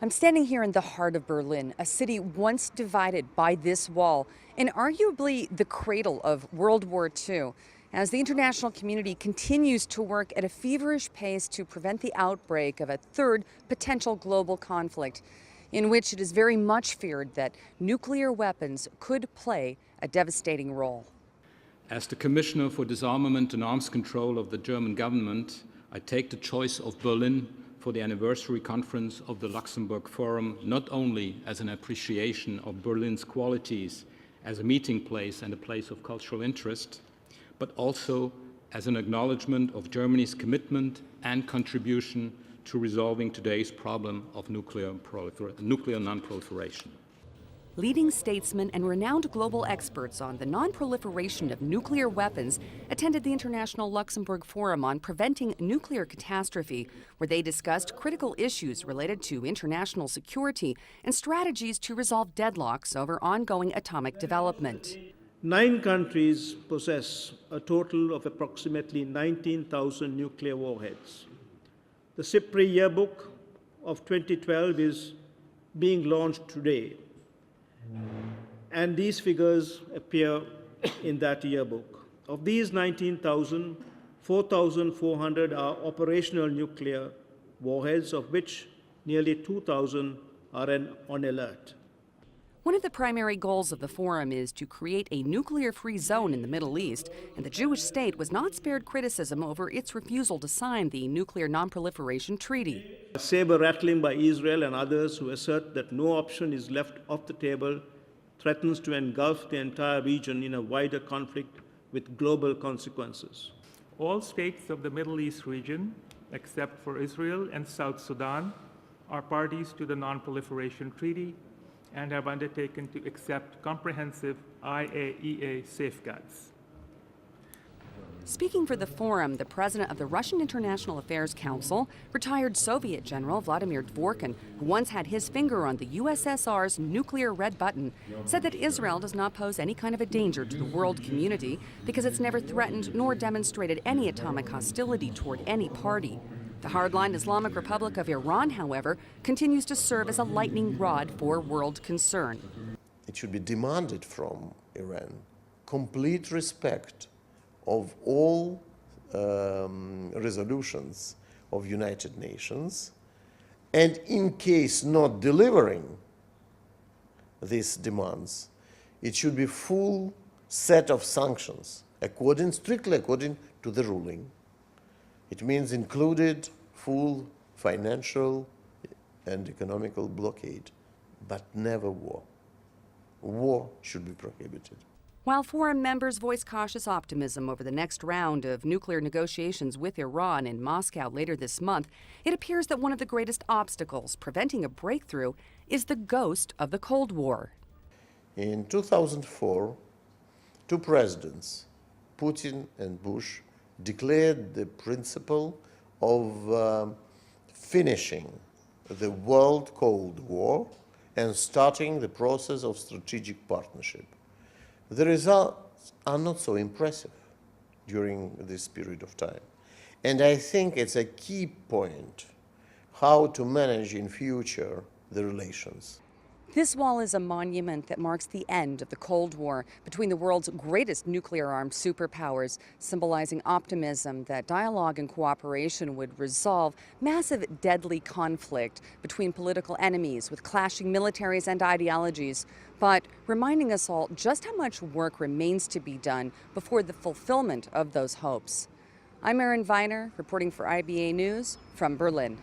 I'm standing here in the heart of Berlin, a city once divided by this wall, and arguably the cradle of World War II, as the international community continues to work at a feverish pace to prevent the outbreak of a third potential global conflict, in which it is very much feared that nuclear weapons could play a devastating role. As the Commissioner for Disarmament and Arms Control of the German government, I take the choice of Berlin for the anniversary conference of the Luxembourg Forum not only as an appreciation of Berlin's qualities as a meeting place and a place of cultural interest, but also as an acknowledgement of Germany's commitment and contribution to resolving today's problem of nuclear non-proliferation. Leading statesmen and renowned global experts on the non-proliferation of nuclear weapons attended the International Luxembourg Forum on Preventing Nuclear Catastrophe, where they discussed critical issues related to international security and strategies to resolve deadlocks over ongoing atomic development. 9 countries possess a total of approximately 19,000 nuclear warheads. The SIPRI yearbook of 2012 is being launched today. And these figures appear in that yearbook. Of these 19,000, 4,400 are operational nuclear warheads, of which nearly 2,000 are on alert. One of the primary goals of the forum is to create a nuclear-free zone in the Middle East, and the Jewish state was not spared criticism over its refusal to sign the Nuclear Non-Proliferation Treaty. Saber rattling by Israel and others who assert that no option is left off the table threatens to engulf the entire region in a wider conflict with global consequences. All states of the Middle East region, except for Israel and South Sudan, are parties to the Non-Proliferation Treaty and have undertaken to accept comprehensive IAEA safeguards. Speaking for the forum, the president of the Russian International Affairs Council, retired Soviet General Vladimir Dvorkin, who once had his finger on the USSR's nuclear red button, said that Israel does not pose any kind of a danger to the world community because it's never threatened nor demonstrated any atomic hostility toward any party. The hardline Islamic Republic of Iran, however, continues to serve as a lightning rod for world concern. It should be demanded from Iran complete respect of all resolutions of United Nations, and in case not delivering these demands, it should be full set of sanctions, strictly according to the ruling. It means included full financial and economical blockade, but never war. War should be prohibited. While forum members voice cautious optimism over the next round of nuclear negotiations with Iran in Moscow later this month, it appears that one of the greatest obstacles preventing a breakthrough is the ghost of the Cold War. In 2004, 2 presidents, Putin and Bush, declared the principle of finishing the World Cold War and starting the process of strategic partnership. The results are not so impressive during this period of time. And I think it's a key point how to manage in future the relations. This wall is a monument that marks the end of the Cold War between the world's greatest nuclear-armed superpowers, symbolizing optimism that dialogue and cooperation would resolve massive, deadly conflict between political enemies with clashing militaries and ideologies, but reminding us all just how much work remains to be done before the fulfillment of those hopes. I'm Erin Viner, reporting for IBA News from Berlin.